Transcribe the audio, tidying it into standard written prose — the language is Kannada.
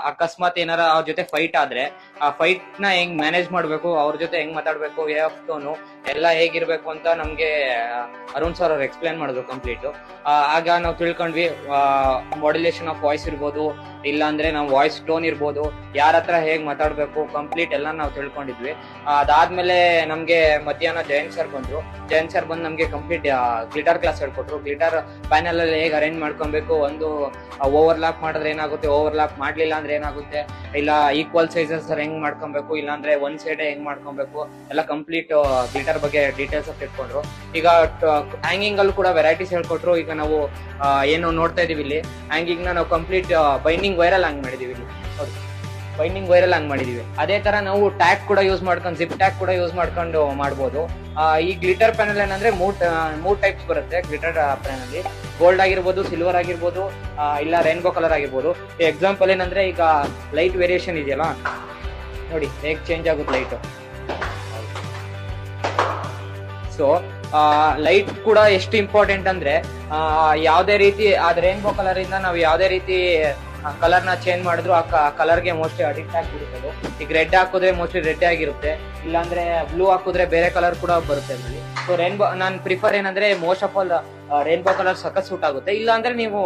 ಅಕಸ್ಮಾತ್ ಏನಾರ ಅವ್ರ ಜೊತೆ ಫೈಟ್ ಆದ್ರೆ ಆ ಫೈಟ್ ನ ಹೆಂಗ್ ಮ್ಯಾನೇಜ್ ಮಾಡ್ಬೇಕು, ಅವ್ರ ಜೊತೆ ಹೆಂಗ್ ಮಾತಾಡ್ಬೇಕು, ವೇ ಆಫ್ ಟೋನು ಎಲ್ಲ ಹೇಗಿರ್ಬೇಕು ಅಂತ ನಮ್ಗೆ ಅರುಣ್ ಸರ್ ಅವ್ರು ಎಕ್ಸ್ಪ್ಲೇನ್ ಮಾಡಿದ್ರು ಕಂಪ್ಲೀಟ್. ಆಗ ನಾವು ತಿಳ್ಕೊಂಡ್ವಿ ಮಾಡ್ಯುಲೇಷನ್ ಆಫ್ ವಾಯ್ಸ್ ಇರ್ಬೋದು, ಇಲ್ಲ ಅಂದ್ರೆ ನಾವು ವಾಯ್ಸ್ ಟೋನ್ ಇರ್ಬೋದು, ಯಾರ ಹತ್ರ ಹೇಗ್ ಮಾತಾಡ್ಬೇಕು ಕಂಪ್ಲೀಟ್ ಎಲ್ಲ ನಾವು ತಿಳ್ಕೊಂಡಿದ್ವಿ. ಅದಾದ್ಮೇಲೆ ನಮ್ಗೆ ಮಧ್ಯಾಹ್ನ ಜಯಂತ್ ಸರ್ ಬಂದ್ರು. ಜಯಂತ್ ಸರ್ ಬಂದು ನಮ್ಗೆ ಕಂಪ್ಲೀಟ್ ಗ್ಲಿಟರ್ ಕ್ಲಾಸ್ ಹೇಳ್ಕೊಟ್ರು. ಗ್ಲಿಟರ್ ಪ್ಯಾನಲ್ ಅಲ್ಲಿ ಹೇಗೆ ಅರೇಂಜ್ ಮಾಡ್ಕೊಬೇಕು, ಒಂದು ಓವರ್ಲ್ಯಾಪ್ ಮಾಡಿದ್ರೆ ಏನಾಗುತ್ತೆ, ಓವರ್ಲ್ಯಾಪ್ ಮಾಡ್ಲಿಲ್ಲ ಅಂದ್ರೆ ಏನಾಗುತ್ತೆ, ಇಲ್ಲ ಈಕ್ವಲ್ ಸೈಜಸ್ ಹೆಂಗ್ ಮಾಡ್ಕೊಬೇಕು, ಇಲ್ಲ ಅಂದ್ರೆ ಒಂದ್ ಸೈಡ್ ಹೆಂಗ್ ಮಾಡ್ಕೊಬೇಕು ಎಲ್ಲ ಕಂಪ್ಲೀಟ್ ಗ್ಲಿಟರ್ ಬಗ್ಗೆ ಡೀಟೇಲ್ಸ್ ತಿಳ್ಕೊಂಡ್ರು. ಈಗ ಹ್ಯಾಂಗಿಂಗ್ ಅಲ್ಲಿ ಕೂಡ ವೆರೈಟೀಸ್ ಹೇಳ್ಕೊಟ್ರು. ಈಗ ನಾವು ಏನು ನೋಡ್ತಾ ಇದೀವಿ ಇಲ್ಲಿ, ಹ್ಯಾಂಗಿಂಗ್ ನ ನಾವು ಕಂಪ್ಲೀಟ್ ಬೈಂಡಿಂಗ್ ವೈರಲ್ ಹಂಗ್ ಮಾಡಿದೀವಿ ಇಲ್ಲಿ. ಬೈಂಡಿಂಗ್ ವೈರಲ್ ಹಂಗ್ ಮಾಡಿದೀವಿ. ಅದೇ ತರ ನಾವು ಟ್ಯಾಗ್ ಕೂಡ ಯೂಸ್ ಮಾಡ್ಕೊಂಡು, ಜಿಪ್ ಟ್ಯಾಗ್ ಕೂಡ ಯೂಸ್ ಮಾಡ್ಕೊಂಡು ಮಾಡ್ಬೋದು. ಈ ಗ್ಲಿಟರ್ ಪ್ಯಾನಲ್ ಏನಂದ್ರೆ ಮೂರ್ ಟೈಪ್ಸ್ ಬರುತ್ತೆ ಗ್ಲಿಟರ್ ಪ್ಯಾನಲ್ ಅಲ್ಲಿ. ಗೋಲ್ಡ್ ಆಗಿರ್ಬೋದು, ಸಿಲ್ವರ್ ಆಗಿರ್ಬೋದು, ಇಲ್ಲ ರೈನ್ಬೋ ಕಲರ್ ಆಗಿರ್ಬೋದು. ಎಕ್ಸಾಂಪಲ್ ಏನಂದ್ರೆ ಈಗ ಲೈಟ್ ವೇರಿಯೇಷನ್ ಇದೆಯಲ್ಲ ನೋಡಿ, ಹೇಗ್ ಚೇಂಜ್ ಆಗುತ್ತೆ ಲೈಟ್. ಸೊ ಲೈಟ್ ಕೂಡ ಎಷ್ಟು ಇಂಪಾರ್ಟೆಂಟ್ ಅಂದ್ರೆ ಯಾವ್ದೇ ರೀತಿ ಅದ್ ರೈನ್ಬೋ ಕಲರ್ ಇಂದ ನಾವು ಯಾವ್ದೇ ರೀತಿ ಕಲರ್ ನ ಚೇಂಜ್ ಮಾಡಿದ್ರು ಆ ಕಲರ್ ಗೆ ಮೋಸ್ಟ್ಲಿ ಅಡಿಕ್ಟ್ ಆಗಿಬಿಡುತ್ತೆ. ಈಗ ರೆಡ್ ಹಾಕಿದ್ರೆ ಮೋಸ್ಟ್ಲಿ ರೆಡ್ ಆಗಿರುತ್ತೆ, ಇಲ್ಲಾಂದ್ರೆ ಬ್ಲೂ ಹಾಕಿದ್ರೆ ಬೇರೆ ಕಲರ್ ಕೂಡ ಬರುತ್ತೆ ಅದರಲ್ಲಿ. ಸೊ ರೈನ್ಬೋ ನಾನ್ ಪ್ರಿಫರ್ ಏನಂದ್ರೆ most of all rainbow colour ಸಖತ್ ಸೂಟ್ ಆಗುತ್ತೆ. ಇಲ್ಲ ಅಂದ್ರೆ ನೀವು